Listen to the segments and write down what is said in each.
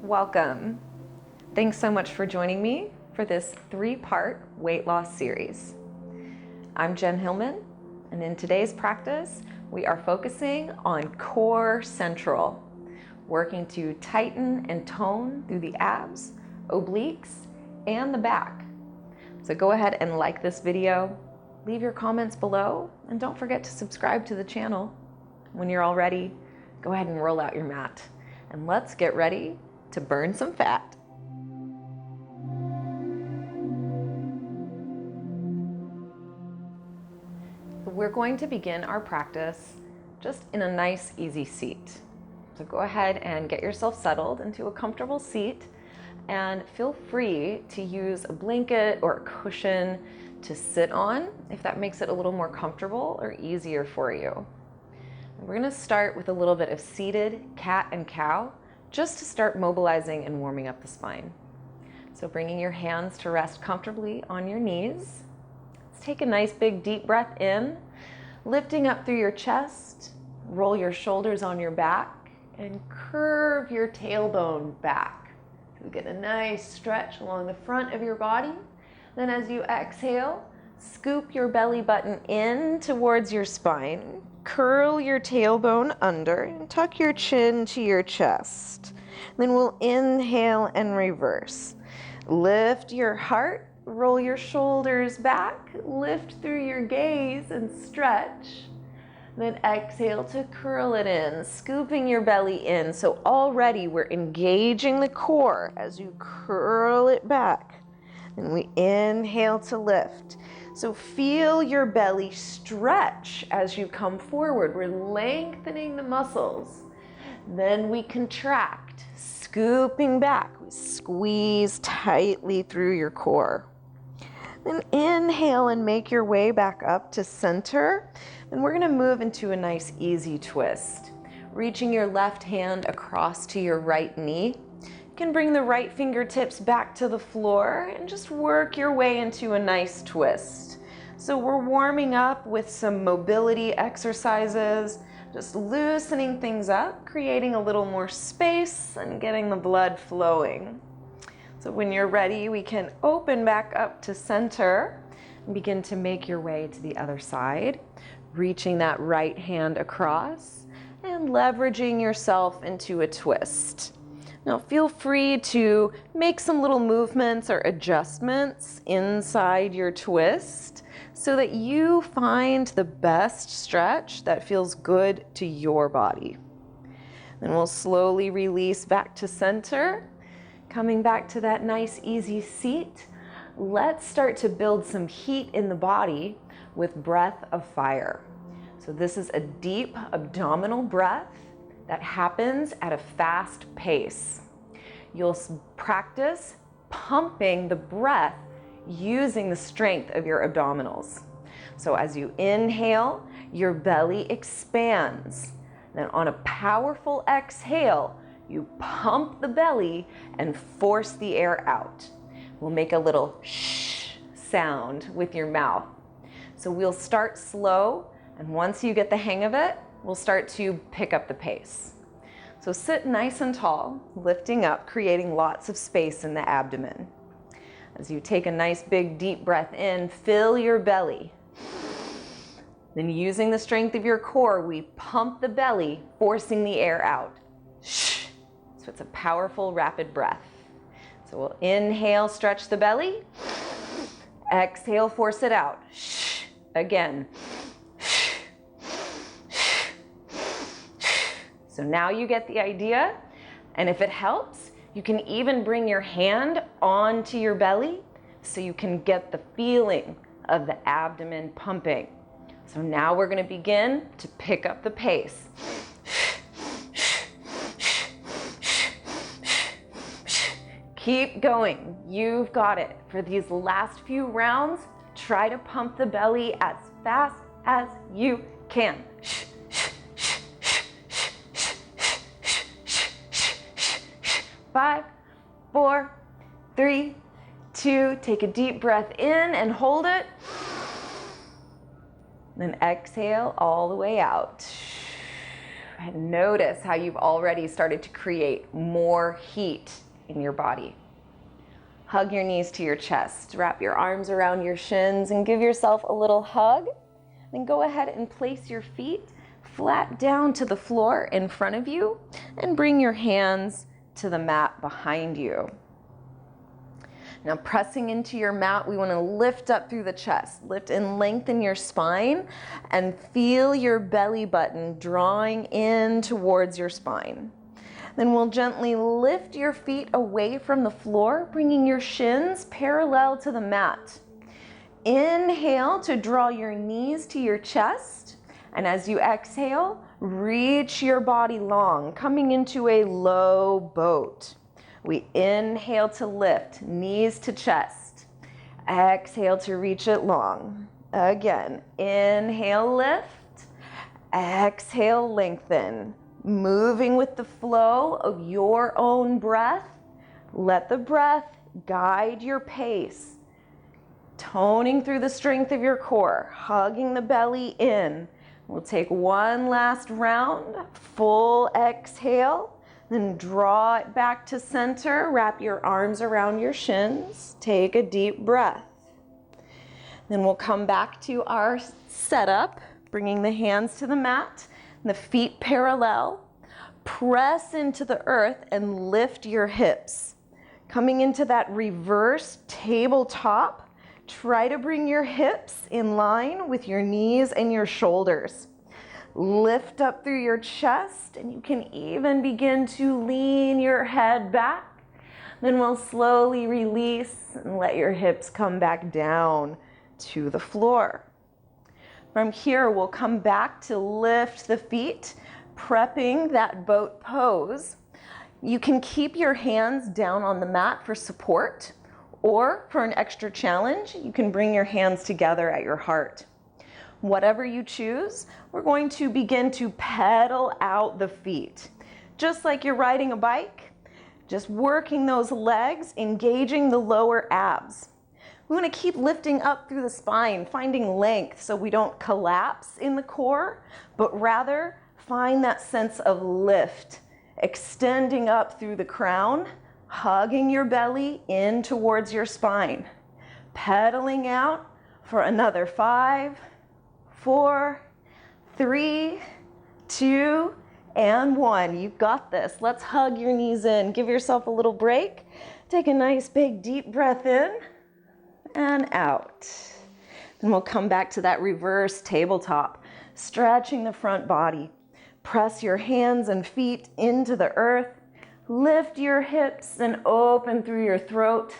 Welcome. Thanks so much for joining me for this 3-part weight loss series. I'm Jen Hilman, and in today's practice, we are focusing on core central, working to tighten and tone through the abs, obliques, and the back. So go ahead and like this video, leave your comments below, and don't forget to subscribe to the channel. When you're all ready, go ahead and roll out your mat, and let's get ready to burn some fat. We're going to begin our practice just in a nice, easy seat. So go ahead and get yourself settled into a comfortable seat, and feel free to use a blanket or a cushion to sit on if that makes it a little more comfortable or easier for you. We're going to start with a little bit of seated cat and cow, just to start mobilizing and warming up the spine. So bringing your hands to rest comfortably on your knees. Let's take a nice big deep breath in, lifting up through your chest, roll your shoulders on your back, and curve your tailbone back. So get a nice stretch along the front of your body. Then as you exhale, scoop your belly button in towards your spine, curl your tailbone under, and tuck your chin to your chest. Then we'll inhale and reverse. Lift your heart, roll your shoulders back, lift through your gaze and stretch. Then exhale to curl it in, scooping your belly in. So already we're engaging the core as you curl it back. Then we inhale to lift. So feel your belly stretch as you come forward. We're lengthening the muscles. Then we contract, scooping back. We squeeze tightly through your core. Then inhale and make your way back up to center. Then we're going to move into a nice easy twist. Reaching your left hand across to your right knee. You can bring the right fingertips back to the floor and just work your way into a nice twist. So we're warming up with some mobility exercises, just loosening things up, creating a little more space and getting the blood flowing. So when you're ready, we can open back up to center and begin to make your way to the other side, reaching that right hand across and leveraging yourself into a twist. Now feel free to make some little movements or adjustments inside your twist so that you find the best stretch that feels good to your body. Then we'll slowly release back to center, coming back to that nice easy seat. Let's start to build some heat in the body with breath of fire. So this is a deep abdominal breath that happens at a fast pace. You'll practice pumping the breath using the strength of your abdominals. So as you inhale, your belly expands. Then on a powerful exhale, you pump the belly and force the air out. We'll make a little shh sound with your mouth. So we'll start slow, and once you get the hang of it, we'll start to pick up the pace. So sit nice and tall, lifting up, creating lots of space in the abdomen. As you take a nice big deep breath in, fill your belly. Then using the strength of your core, we pump the belly, forcing the air out. Shh. So it's a powerful, rapid breath. So we'll inhale, stretch the belly. Exhale, force it out. Shh. Again. So now you get the idea, and if it helps, you can even bring your hand onto your belly so you can get the feeling of the abdomen pumping. So now we're going to begin to pick up the pace. Keep going. You've got it. For these last few rounds, try to pump the belly as fast as you can. 5, 4, 3, 2, take a deep breath in and hold it. Then exhale all the way out. And notice how you've already started to create more heat in your body. Hug your knees to your chest. Wrap your arms around your shins and give yourself a little hug. Then go ahead and place your feet flat down to the floor in front of you and bring your hands to the mat behind you. Now pressing into your mat, we want to lift up through the chest. Lift and lengthen your spine and feel your belly button drawing in towards your spine. Then we'll gently lift your feet away from the floor, bringing your shins parallel to the mat. Inhale to draw your knees to your chest. And as you exhale, reach your body long, coming into a low boat. We inhale to lift, knees to chest. Exhale to reach it long. Again, inhale, lift. Exhale, lengthen. Moving with the flow of your own breath. Let the breath guide your pace. Toning through the strength of your core, hugging the belly in. We'll take one last round, full exhale. Then draw it back to center. Wrap your arms around your shins. Take a deep breath. Then we'll come back to our setup, bringing the hands to the mat, the feet parallel. Press into the earth and lift your hips. Coming into that reverse tabletop, try to bring your hips in line with your knees and your shoulders. Lift up through your chest, and you can even begin to lean your head back. Then we'll slowly release and let your hips come back down to the floor. From here, we'll come back to lift the feet, prepping that boat pose. You can keep your hands down on the mat for support, or for an extra challenge, you can bring your hands together at your heart. Whatever you choose, we're going to begin to pedal out the feet. Just like you're riding a bike, just working those legs, engaging the lower abs. We want to keep lifting up through the spine, finding length so we don't collapse in the core, but rather find that sense of lift, extending up through the crown, hugging your belly in towards your spine. Pedaling out for another 5, 4, 3, 2, and 1. You've got this. Let's hug your knees in. Give yourself a little break. Take a nice big deep breath in and out. Then we'll come back to that reverse tabletop, stretching the front body. Press your hands and feet into the earth. Lift your hips and open through your throat.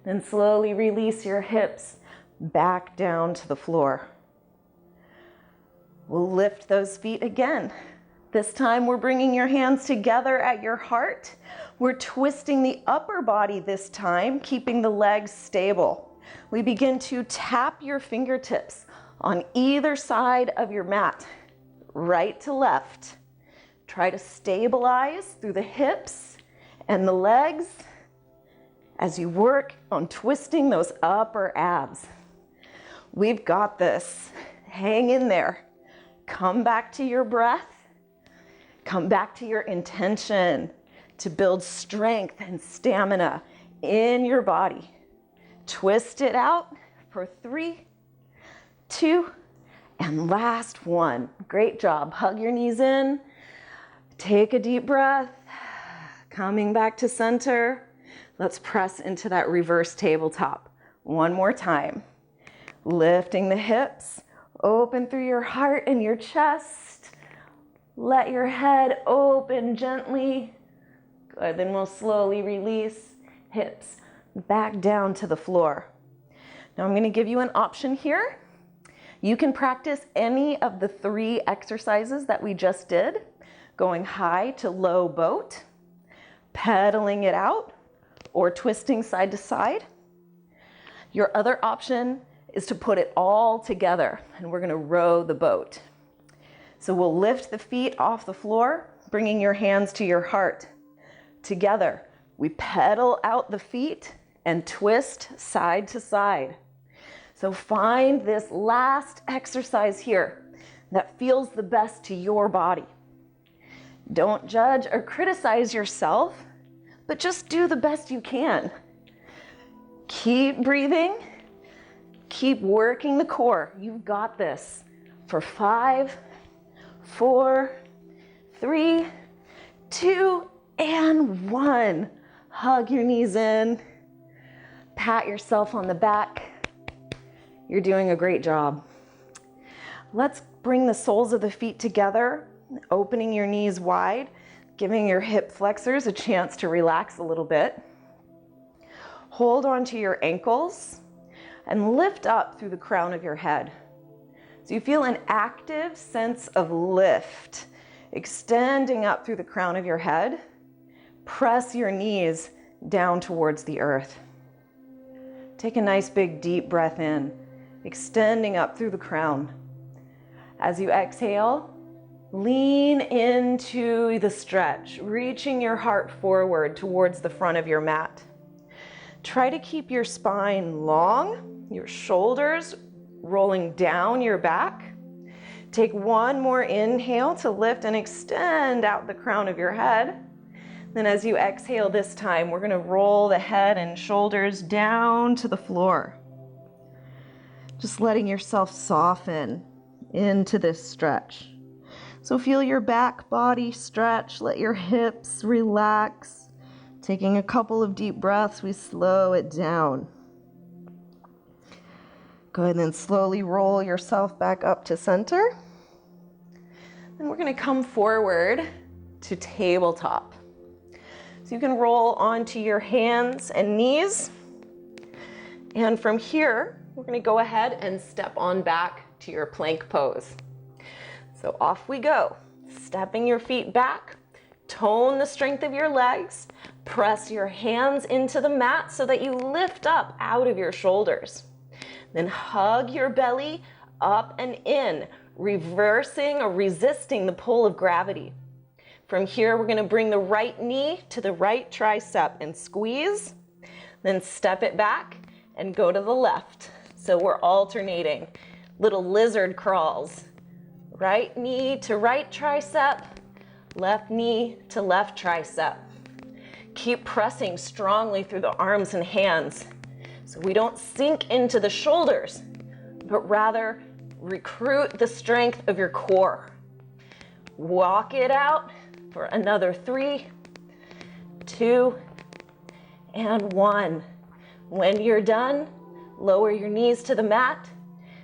Then slowly release your hips back down to the floor. We'll lift those feet again. This time we're bringing your hands together at your heart. We're twisting the upper body this time, keeping the legs stable. We begin to tap your fingertips on either side of your mat, right to left. Try to stabilize through the hips and the legs as you work on twisting those upper abs. We've got this. Hang in there. Come back to your breath. Come back to your intention to build strength and stamina in your body. Twist it out for 3, 2, and last 1. Great job. Hug your knees in. Take a deep breath. Coming back to center. Let's press into that reverse tabletop. One more time. Lifting the hips. Open through your heart and your chest. Let your head open gently. Good. Then we'll slowly release hips back down to the floor. Now I'm going to give you an option here. You can practice any of the 3 exercises that we just did, going high to low boat, pedaling it out, or twisting side to side. Your other option is to put it all together, and we're going to row the boat. So we'll lift the feet off the floor, bringing your hands to your heart. Together, we pedal out the feet and twist side to side. So find this last exercise here that feels the best to your body. Don't judge or criticize yourself, but just do the best you can. Keep breathing. Keep working the core. You've got this. For 5, 4, 3, 2, and 1. Hug your knees in. Pat yourself on the back. You're doing a great job. Let's bring the soles of the feet together, opening your knees wide, giving your hip flexors a chance to relax a little bit. Hold onto your ankles and lift up through the crown of your head. So you feel an active sense of lift, extending up through the crown of your head. Press your knees down towards the earth. Take a nice big deep breath in, extending up through the crown. As you exhale, lean into the stretch, reaching your heart forward towards the front of your mat. Try to keep your spine long, your shoulders rolling down your back. Take one more inhale to lift and extend out the crown of your head. Then as you exhale this time, we're going to roll the head and shoulders down to the floor. Just letting yourself soften into this stretch. So feel your back body stretch, let your hips relax. Taking a couple of deep breaths, we slow it down. Go ahead and slowly roll yourself back up to center. Then we're going to come forward to tabletop. So you can roll onto your hands and knees. And from here, we're going to go ahead and step on back to your plank pose. So off we go. Stepping your feet back, tone the strength of your legs, press your hands into the mat so that you lift up out of your shoulders. Then hug your belly up and in, reversing or resisting the pull of gravity. From here, we're going to bring the right knee to the right tricep and squeeze, then step it back and go to the left. So we're alternating. Little lizard crawls. Right knee to right tricep, left knee to left tricep. Keep pressing strongly through the arms and hands so we don't sink into the shoulders, but rather recruit the strength of your core. Walk it out for another 3, 2, and 1. When you're done, lower your knees to the mat.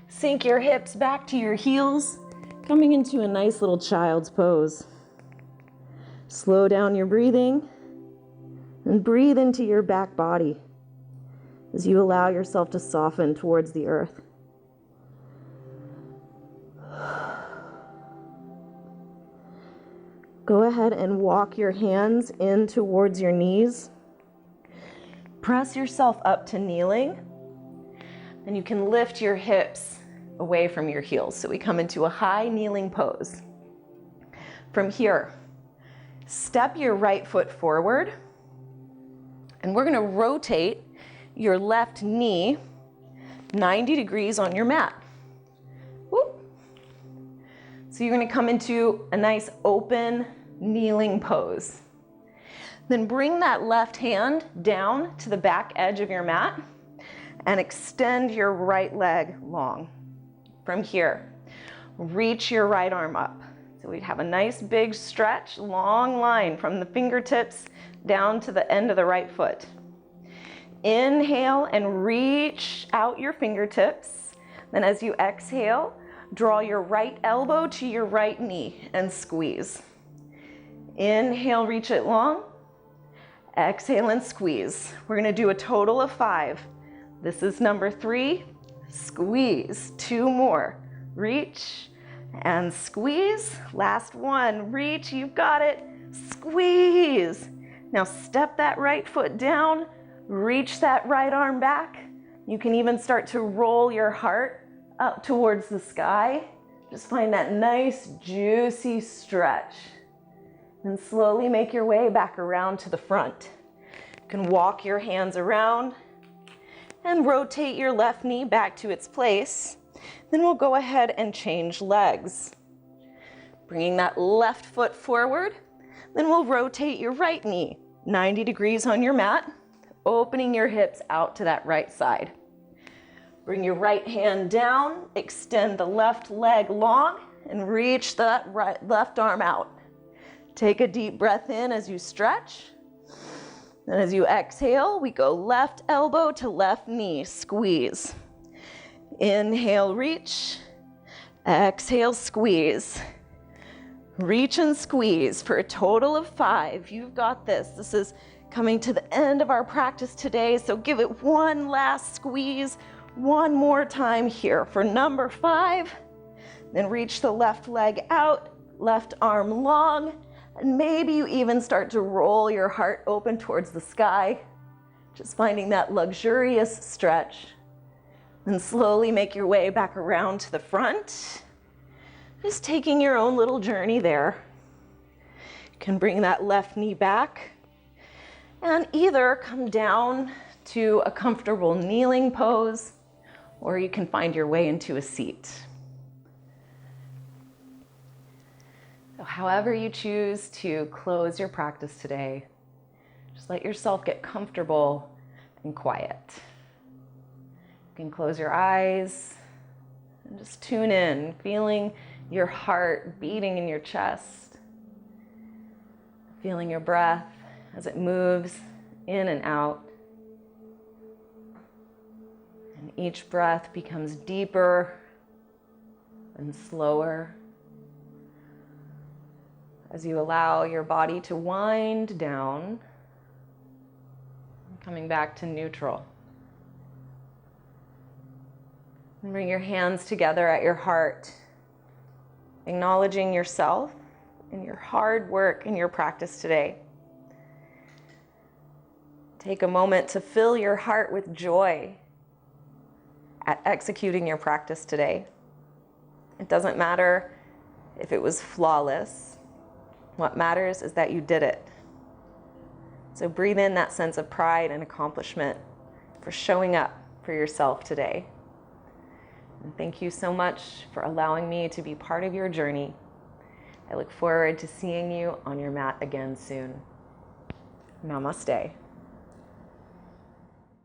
Sink your hips back to your heels, coming into a nice little child's pose. Slow down your breathing and breathe into your back body as you allow yourself to soften towards the earth. Go ahead and walk your hands in towards your knees. Press yourself up to kneeling, and you can lift your hips away from your heels. So we come into a high kneeling pose. From here, step your right foot forward, and we're going to rotate your left knee 90 degrees on your mat. Whoop. So you're going to come into a nice open kneeling pose. Then bring that left hand down to the back edge of your mat and extend your right leg long. From here, reach your right arm up. So we have a nice big stretch, long line from the fingertips down to the end of the right foot. Inhale and reach out your fingertips. Then as you exhale, draw your right elbow to your right knee and squeeze. Inhale, reach it long. Exhale and squeeze. We're going to do a total of 5. This is number 3. Squeeze. 2 more. Reach and squeeze. Last one. Reach. You've got it. Squeeze. Now step that right foot down. Reach that right arm back. You can even start to roll your heart up towards the sky. Just find that nice, juicy stretch. And slowly make your way back around to the front. You can walk your hands around and rotate your left knee back to its place. Then we'll go ahead and change legs. Bringing that left foot forward, Then we'll rotate your right knee 90 degrees on your mat, opening your hips out to that right side. Bring your right hand down, extend the left leg long, and reach that left arm out. Take a deep breath in as you stretch. And as you exhale, we go left elbow to left knee, squeeze. Inhale, reach. Exhale, squeeze. Reach and squeeze for a total of 5. You've got this. This is coming to the end of our practice today, so give it one last squeeze, one more time here for number 5. Then reach the left leg out, left arm long, and maybe you even start to roll your heart open towards the sky, just finding that luxurious stretch. And slowly make your way back around to the front, just taking your own little journey there. You can bring that left knee back and either come down to a comfortable kneeling pose, or you can find your way into a seat. So however you choose to close your practice today, just let yourself get comfortable and quiet. You can close your eyes and just tune in, feeling your heart beating in your chest, feeling your breath as it moves in and out. And each breath becomes deeper and slower as you allow your body to wind down, coming back to neutral. And bring your hands together at your heart, acknowledging yourself and your hard work in your practice today. Take a moment to fill your heart with joy at executing your practice today. It doesn't matter if it was flawless. What matters is that you did it. So breathe in that sense of pride and accomplishment for showing up for yourself today. And thank you so much for allowing me to be part of your journey. I look forward to seeing you on your mat again soon. Namaste.